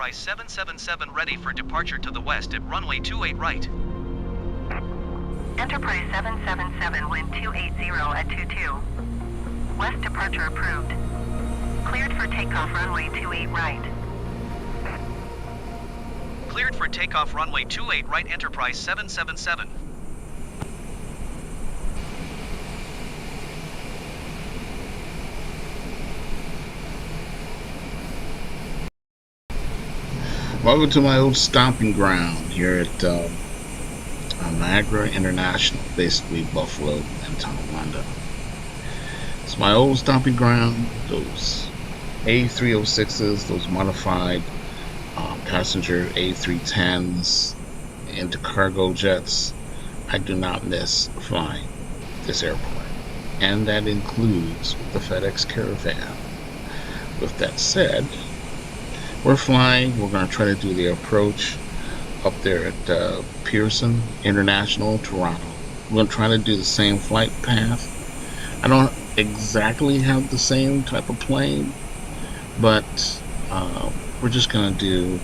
Enterprise 777 ready for departure to the west at runway 28 right. Enterprise 777 wind 280 at 22. West departure approved. Cleared for takeoff runway 28 right. Cleared for takeoff runway 28 right Enterprise 777. Welcome to my old stomping ground here at Niagra International, basically Buffalo and Tonawanda. It's my old stomping ground, those A306s, those modified passenger A310s into cargo jets. I do not miss flying this airport, and that includes the FedEx Caravan. With that said, we're flying. We're going to try to do the approach up there at Pearson International, Toronto. We're going to try to do the same flight path. I don't exactly have the same type of plane, but we're just going to do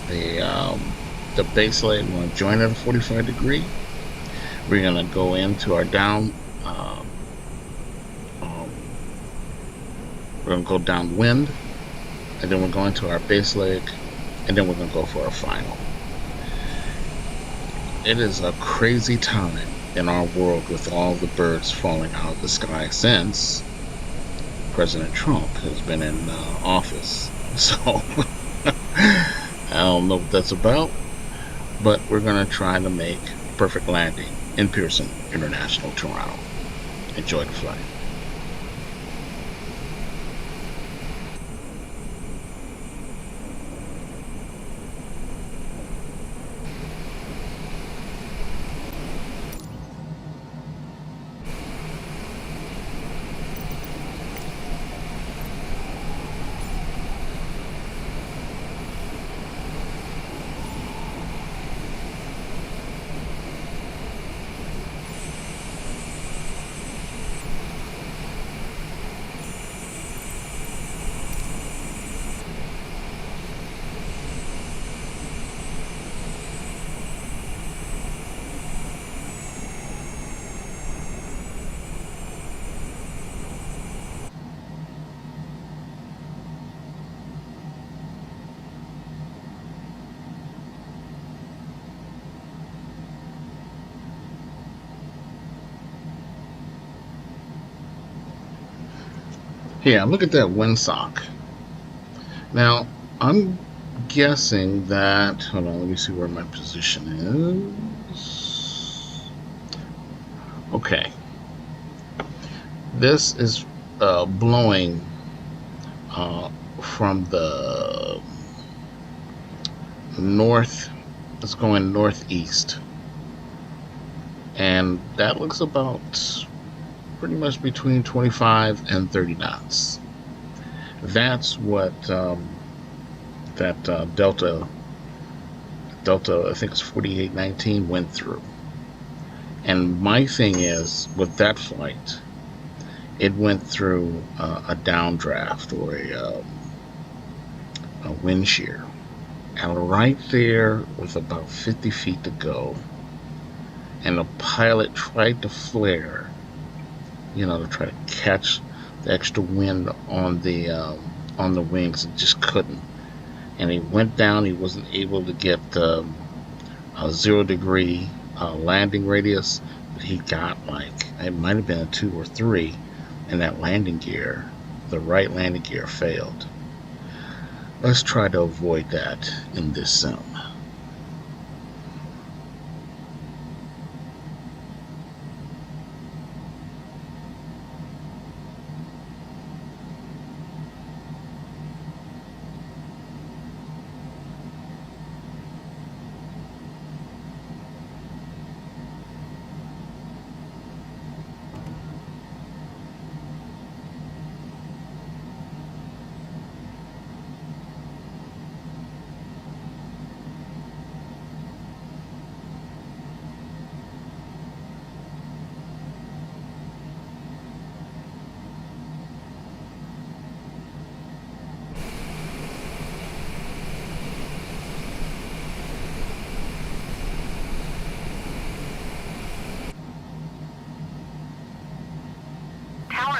the base leg. We're going to join at a 45 degree. We're going to go into our down. We're going to go downwind. And then we're going to our base leg, and then we're going to go for our final. It is a crazy time in our world with all the birds falling out of the sky since President Trump has been in office. So, I don't know what that's about, but we're going to try to make a perfect landing in Pearson International, Toronto. Enjoy the flight. Yeah, look at that windsock. Now, I'm guessing that, hold on, let me see where my position is. Okay. This is blowing from the north. It's going northeast. And that looks about pretty much between 25 and 30 knots. That's what that Delta, I think it's 4819, went through. And my thing is, with that flight, it went through a downdraft or a wind shear. And right there with about 50 feet to go, and the pilot tried to flare, to try to catch the extra wind on the wings, and just couldn't. And he went down. He wasn't able to get a 0 degree landing radius, but he got it might have been a 2 or 3, and that landing gear, the right landing gear, failed. Let's try to avoid that in this sim.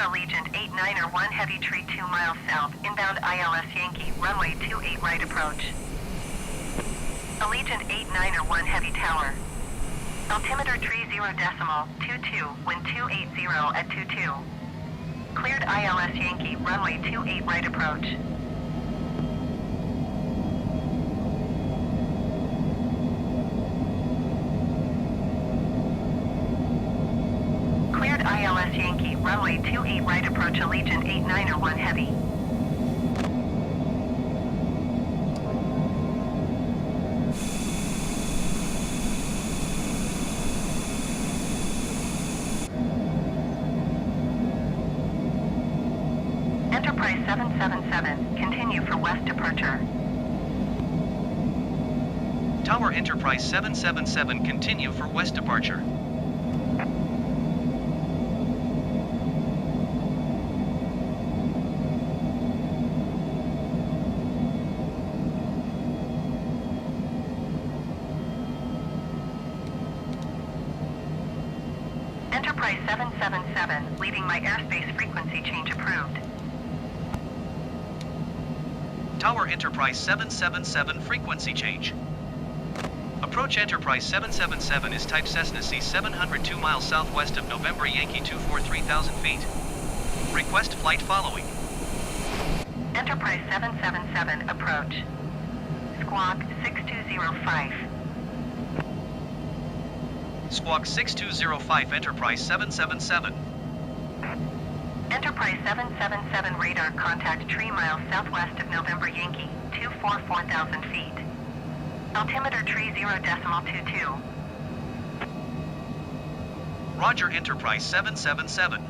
Allegiant 891 Heavy Tree 2 miles south, inbound ILS Yankee, runway 28 right approach. Allegiant 891 Heavy Tower. Altimeter tree 0.22, wind 280 at 22. Cleared ILS Yankee, runway 28 right approach. Cleared ILS Yankee, runway 28 right approach, Allegiant 891 Heavy. Enterprise 777, continue for west departure. Tower Enterprise 777, continue for west departure. Enterprise 777, leaving my airspace frequency change approved. Tower Enterprise 777, frequency change. Approach Enterprise 777 is type Cessna C700 2 miles southwest of November Yankee 24 3000 feet. Request flight following. Enterprise 777, approach. Squawk 6205. Squawk 6205, Enterprise 777. Enterprise 777 radar contact 3 miles southwest of November Yankee, 244,000 feet. Altimeter tree 0.22. Roger, Enterprise 777.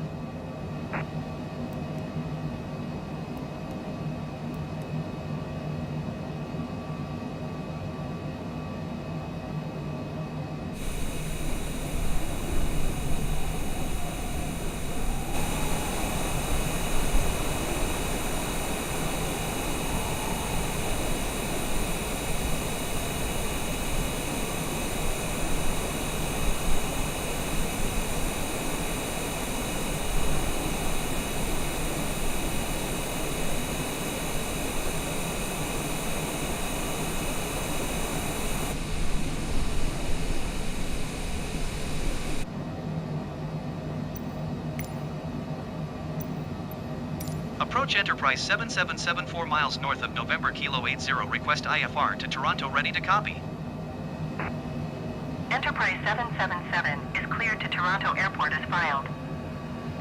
Approach Enterprise 777 4 miles north of November Kilo 80. Request IFR to Toronto, ready to copy. Enterprise 777 is cleared to Toronto Airport as filed.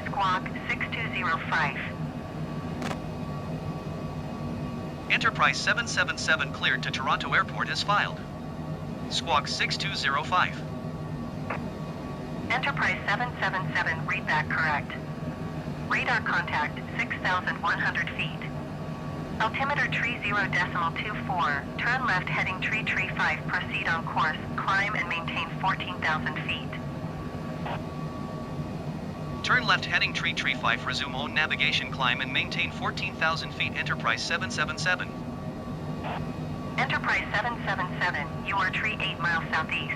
Squawk 6205. Enterprise 777 cleared to Toronto Airport as filed. Squawk 6205. Enterprise 777, read that correct. Radar contact 6,100 feet. Altimeter tree 0.24. Turn left heading tree 5. Proceed on course. Climb and maintain 14,000 feet. Turn left heading tree 5. Resume on navigation, climb and maintain 14,000 feet. Enterprise 777. Enterprise 777, you are tree 8 miles southeast.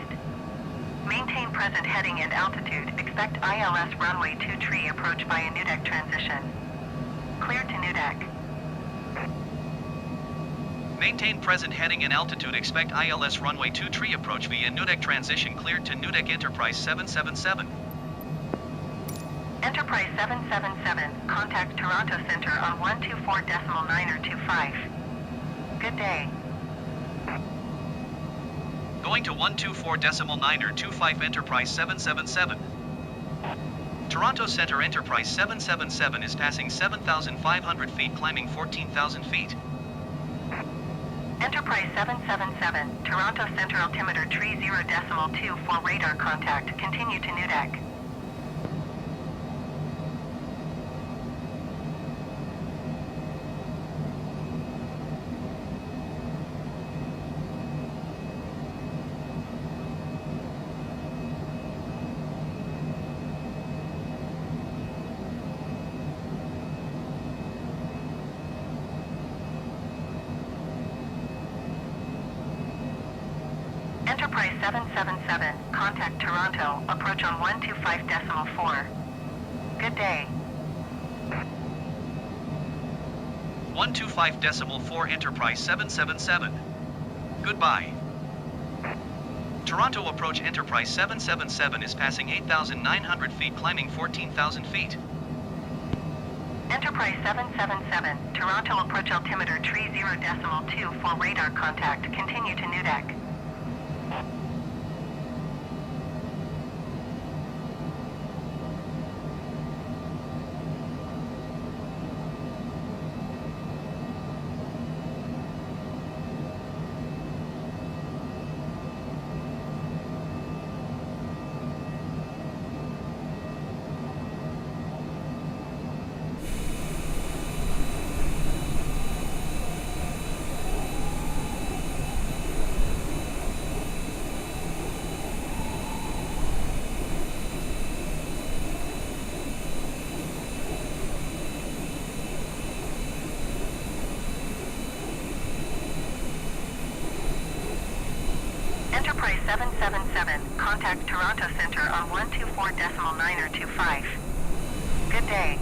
Maintain present heading and altitude. Expect ILS runway 23 approach via new deck transition. Clear to new deck. Maintain present heading and altitude. Expect ILS runway 23 approach via new deck transition. Cleared to new deck. Enterprise 777. Enterprise 777, contact Toronto Center on 124.925. Good day. Going to 124.925, Enterprise 777. Toronto Center, Enterprise 777 is passing 7,500 feet, climbing 14,000 feet. Enterprise 777, Toronto Center altimeter tree 0.24 radar contact. Continue to new deck. Enterprise 777, contact Toronto, approach on 125.4. Good day. 125.4 Enterprise 777. Goodbye. Toronto approach Enterprise 777 is passing 8,900 feet, climbing 14,000 feet. Enterprise 777, Toronto approach altimeter 30.2 for radar contact. Continue to new deck. Enterprise 777, contact Toronto Center on 124.925. Good day.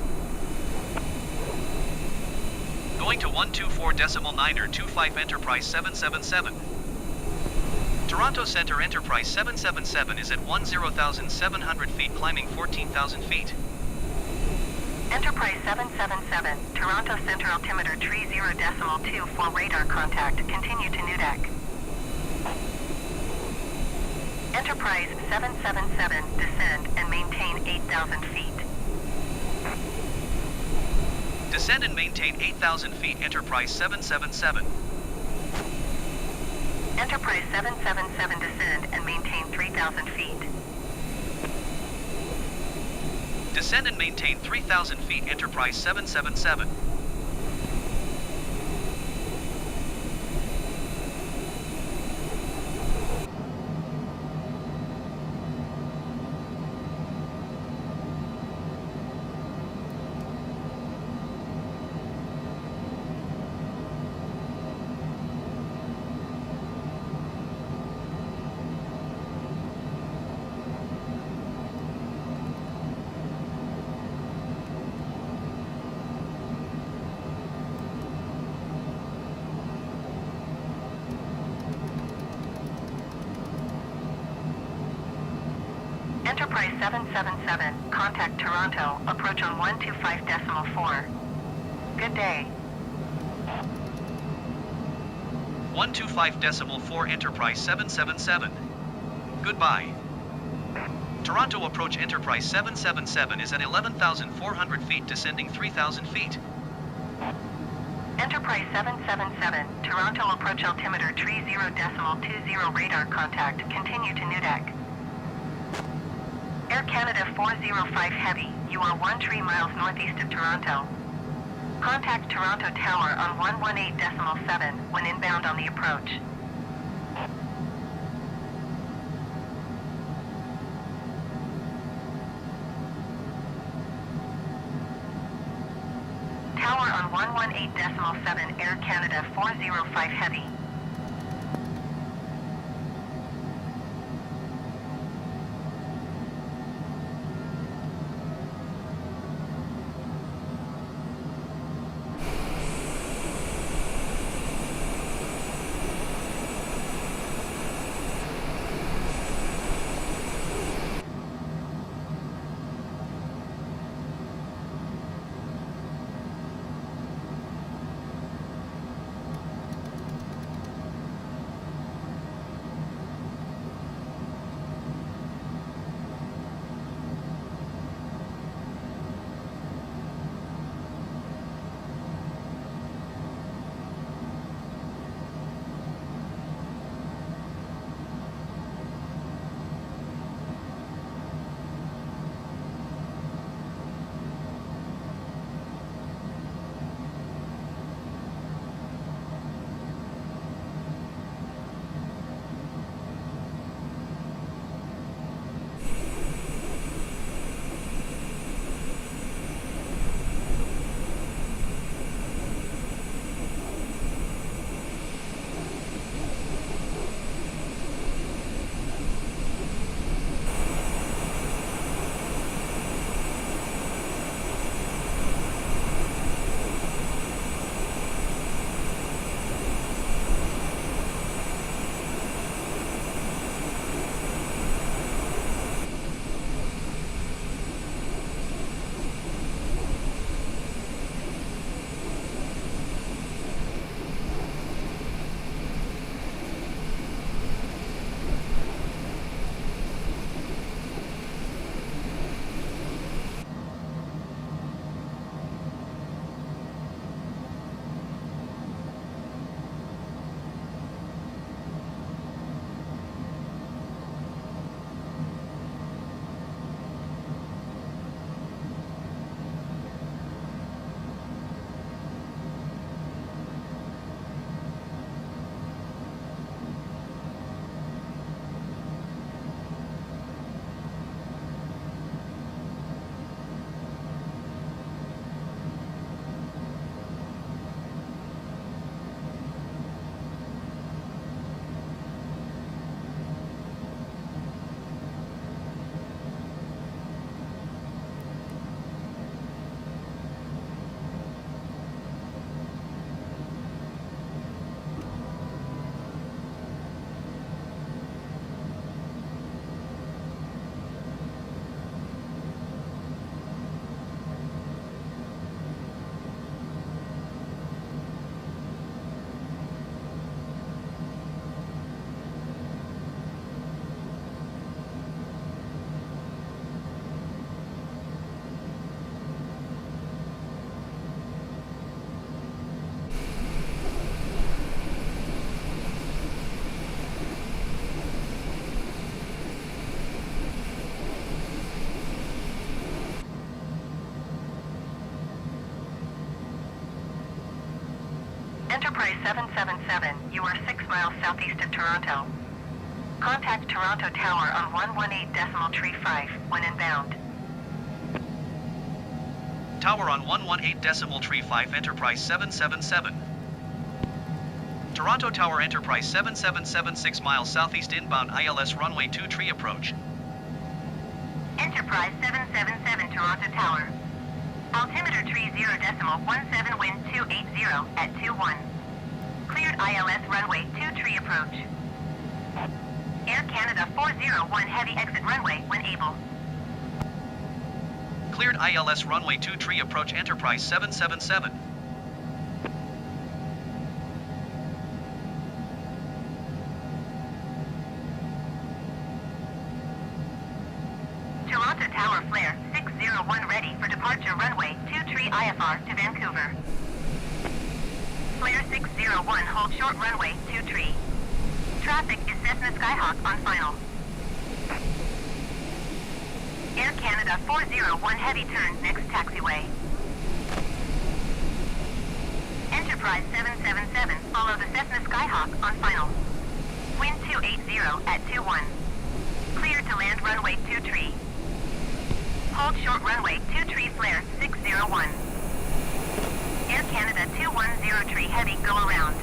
Going to 124.925 Enterprise 777. Toronto Center Enterprise 777 is at 10,700 feet, climbing 14,000 feet. Enterprise 777, Toronto Center altimeter 30.2 for radar contact. Continue to new deck. Enterprise 777, descend and maintain 8,000 feet. Descend and maintain 8,000 feet Enterprise 777. Enterprise 777, descend and maintain 3,000 feet. Descend and maintain 3,000 feet Enterprise 777. Enterprise 777, contact Toronto, approach on 125.4. Good day. 125.4 Enterprise 777. Goodbye. Toronto approach Enterprise 777 is at 11,400 feet, descending 3,000 feet. Enterprise 777, Toronto approach altimeter 30.20 radar contact. Continue to new deck. Air Canada 405 Heavy, you are 13 miles northeast of Toronto. Contact Toronto Tower on 118.7 when inbound on the approach. Tower on 118.7 Air Canada 405 Heavy. Enterprise 777, you are 6 miles southeast of Toronto. Contact Toronto Tower on 118.35 when inbound. Tower on 118.35 Enterprise 777. Toronto Tower Enterprise 777 6 miles southeast inbound ILS runway 23 approach. Enterprise 777 Toronto Tower. Altimeter 30.17 wind 280 at 21. Cleared ILS runway 23 approach. Air Canada 401 heavy exit runway when able. Cleared ILS runway 23 approach Enterprise 777. Toronto Tower flare 601 ready for departure runway 23 IFR to Vancouver. Flare 601 hold short runway 23. Traffic is Cessna Skyhawk on final. Air Canada 401 heavy turn next taxiway. Enterprise 777 follow the Cessna Skyhawk on final. Wind 280 at 21. Clear to land runway 23. Hold short runway 23 flare 601. Air Canada 2103 heavy go around.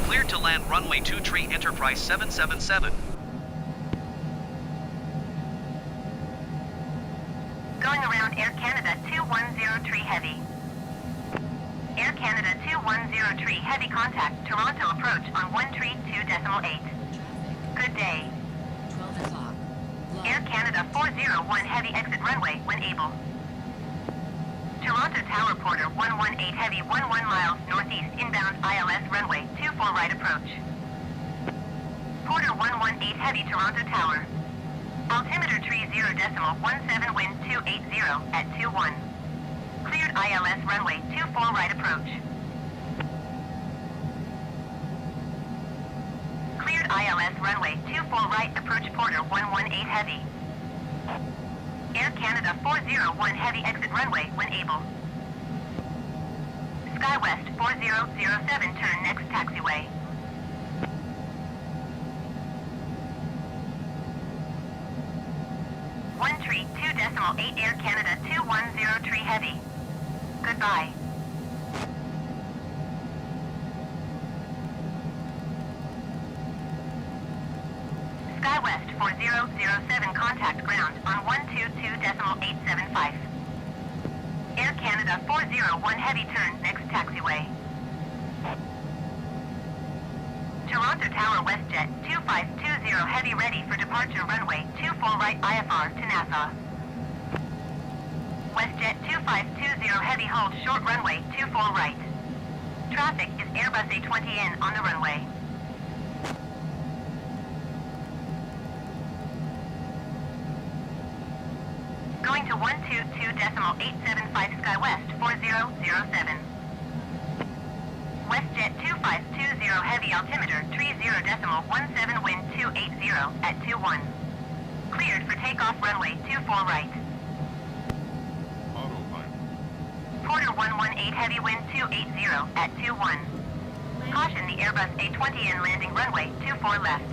Cleared to land runway 23 Enterprise 777. Going around Air Canada 2103 heavy. Air Canada 2103 heavy contact Toronto approach on 132.8. Good day. 12 o'clock. Air Canada 401 heavy exit runway when able. Toronto Tower Porter 118 heavy 11 miles northeast inbound ILS runway 24 right approach. Porter 118 heavy Toronto Tower. Altimeter 30.17 wind 280 at 21. Cleared ILS runway 24 right approach. Cleared ILS runway 24 right approach Porter 118 heavy. Air Canada 401 heavy exit runway when able. SkyWest 4007 turn next taxiway. One tree 2.8 Air Canada 2103 heavy. Goodbye. SkyWest 4007 contact ground on 122.875. Air Canada 401 heavy turn next taxiway. Toronto Tower WestJet 2520 heavy ready for departure runway 24 right IFR to Nassau. WestJet 2520 heavy hold short runway 24 right. Traffic is Airbus A20N on the runway. Going to 122.875 SkyWest 4007. WestJet 2520 heavy altimeter 30.17 wind 280 at 21. Cleared for takeoff runway 24 right. Autopilot. Porter 118 heavy wind 280 at 21. Caution the Airbus A20N landing runway 24 left.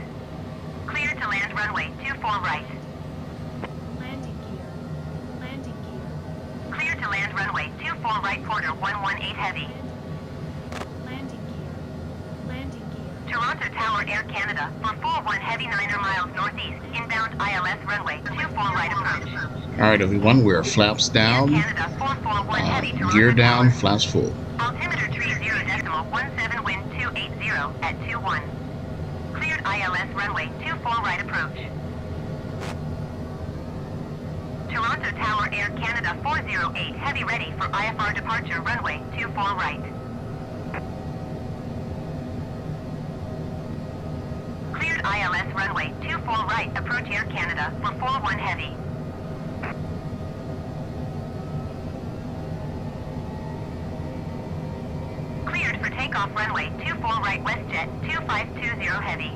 Cleared to land runway 24 right. Landing gear. Landing gear. Clear to land runway 24 right Porter 118 heavy. Landing gear. Landing gear. Toronto Tower Air Canada for 41 heavy 9 miles northeast inbound ILS runway 24 right approach. Alright everyone, we're flaps Air down, Canada 441 heavy Toronto gear down, Tower. flaps full. Altimeter 30.17 wind 280 at 21. Cleared ILS runway 24 right approach. Toronto Tower Air Canada 408 heavy ready for IFR departure runway 24 right. Cleared ILS runway 24 right approach Air Canada for 41 heavy. Cleared for takeoff runway 24 right WestJet 2520 heavy.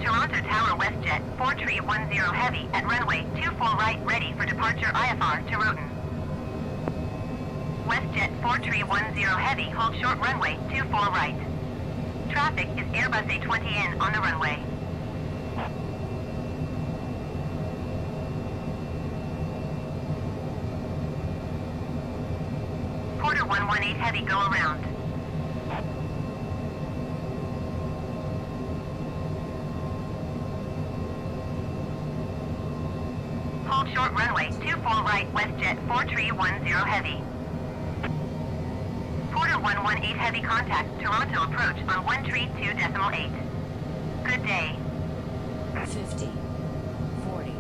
Toronto Tower 4310 heavy at runway 24 right, ready for departure IFR to Roten. WestJet 4310 heavy, hold short runway 24 right. Traffic is Airbus A20N on the runway. Porter 118 heavy, go around. Hold short runway 24 right, WestJet 4310 heavy. Porter 118 heavy, contact Toronto approach on 132.8. Good day. 50, 40,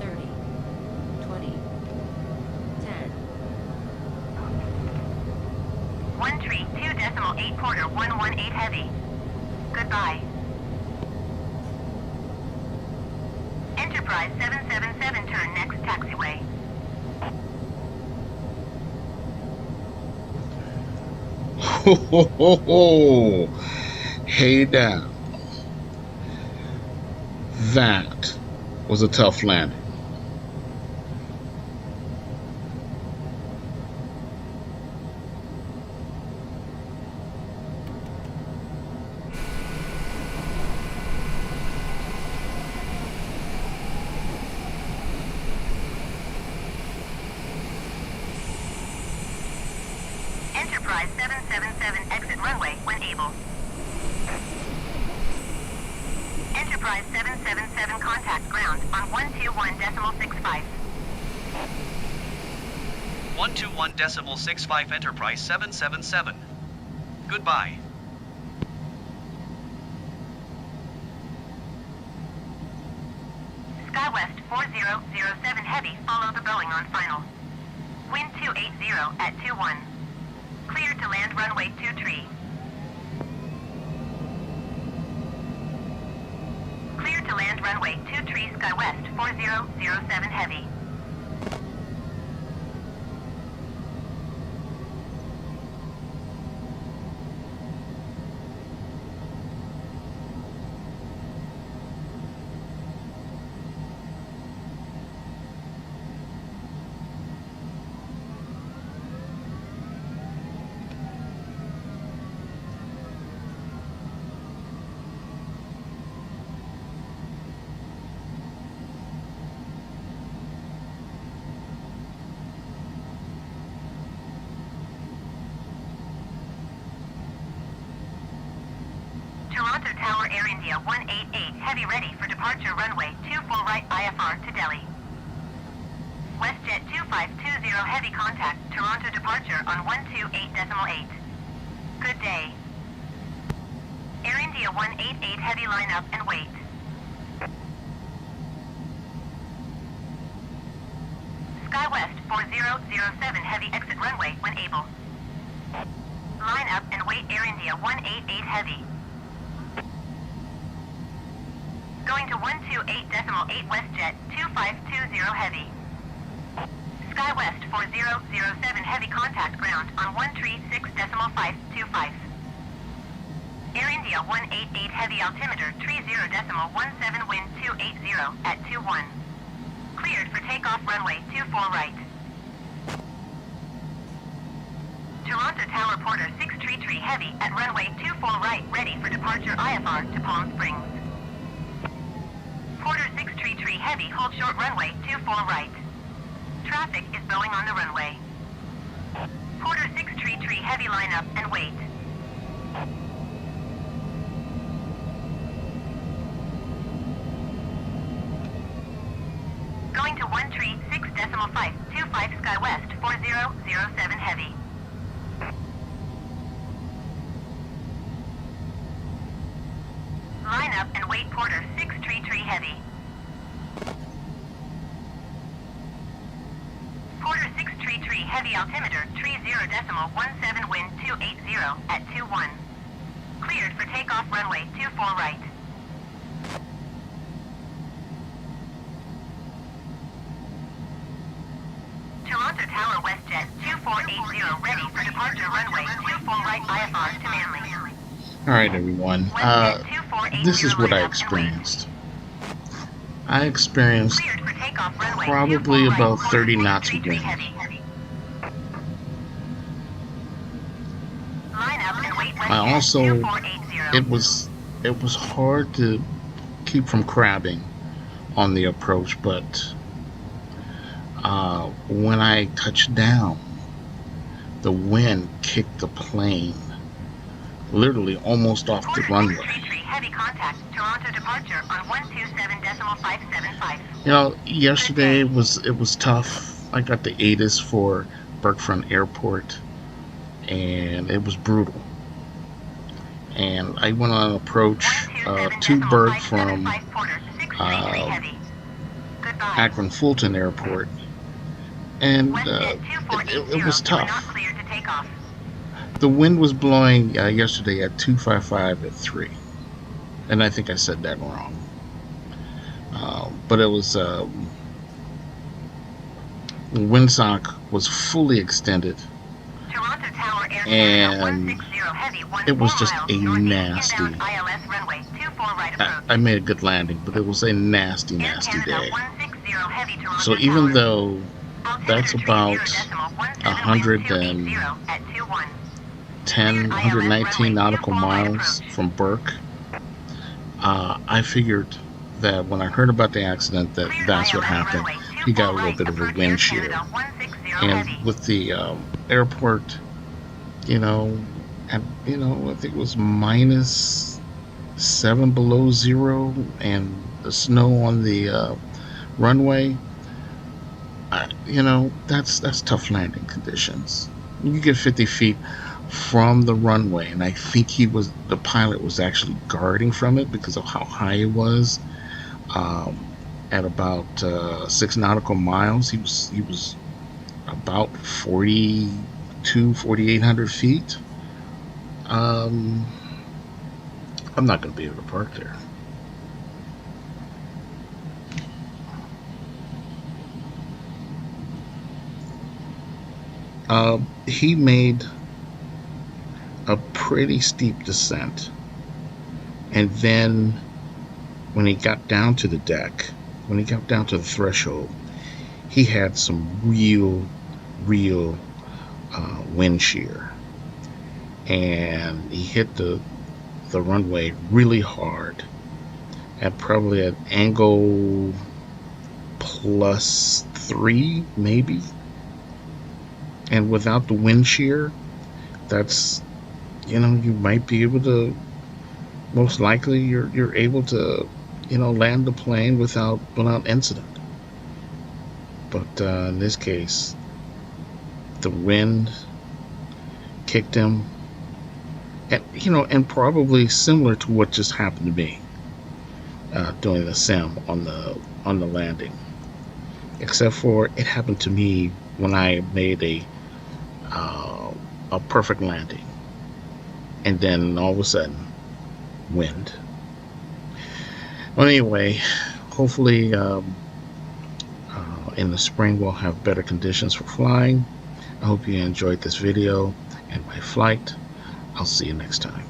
30, 20, 10. 132.8 Porter 118 heavy. Goodbye. Enterprise 777, turn next taxiway. Ho, ho, ho, ho. Hey now. That was a tough landing. Enterprise 777, exit runway when able. Enterprise 777, contact ground on 121.65. 121.65 Enterprise 777. Goodbye. SkyWest 4007 heavy, follow the Boeing on final. Wind 280 at 21. Clear to land runway 23. Clear to land runway 23, SkyWest 4007 heavy. Toronto Tower Air India 188 heavy, ready for departure runway 24 right IFR to Delhi. WestJet 2520 heavy, contact Toronto departure on 128.8. Good day. Air India 188 heavy, line up and wait. SkyWest 4007 heavy, exit runway when able. Line up and wait, Air India 188 heavy. Going to 128.8 WestJet 2520 heavy. SkyWest 4007 heavy, contact ground on 136.525. Air India 188 heavy, altimeter 30.17, wind 280 at 21. Cleared for takeoff runway 24 right. Toronto Tower Porter 633 heavy at runway 24 right, ready for departure IFR to Palm Springs. Porter 633 heavy, hold short runway 24 right. Traffic is Boeing on the runway. Porter 633 heavy, line up and wait. Going to 136.525 SkyWest 4007 heavy. Line up and wait, Porter 633 heavy. Porter 633 heavy, altimeter 30.17, wind 280 at 21. Cleared for takeoff runway 24 right. Toronto Tower WestJet 2480 ready for departure runway 24 right IFR to Manly. Alright everyone, this is what I experienced. I experienced Cleared for takeoff runway probably 24 right, about quarter 30 heading knots of 33 wind. heavy. Line up and wait I west also, 2480. it was hard to keep from crabbing on the approach, but when I touched down, the wind kicked the plane literally almost off the Quarter runway. 33 heavy contact. Toronto departure on 127.575. You know, yesterday it was tough. I got the ATIS for Bergfront Airport, and it was brutal. And I went on an approach to Berg from 127.575 quarter 633 heavy. Goodbye. Akron Fulton Airport, and WestJet it was 2480, you are not tough. cleared to take off. The wind was blowing yesterday at 255 at 3, and I think I said that wrong. But it was windsock was fully extended, Toronto Tower Air and 160 heavy, it was just miles, a northeast, nasty. inbound ILS runway 24 right approach. I made a good landing, but it was a nasty, Air nasty Canada day. 160 heavy, Toronto So even Tower. though that's Altimeter about 30.17 at 21. 119 nautical miles from Burke, I figured that when I heard about the accident, that's what happened. He got a little bit of a wind shear, and with the airport, you know, I think it was -7 below zero, and the snow on the runway. That's tough landing conditions. You get 50 feet from the runway, and I think the pilot was actually guarding from it because of how high it was. At about 6 nautical miles, he was about 4,800 feet. I'm not going to be able to park there. He made a pretty steep descent, and then when he got down to the deck, when he got down to the threshold, he had some real wind shear, and he hit the runway really hard at probably an angle +3 maybe. And without the wind shear, that's, you might be able to, most likely you're able to, land the plane without incident. But in this case, the wind kicked him, and probably similar to what just happened to me doing the sim on the landing, except for it happened to me when I made a perfect landing, and then all of a sudden, wind. Well, anyway, hopefully in the spring we'll have better conditions for flying. I hope you enjoyed this video and my flight. I'll see you next time.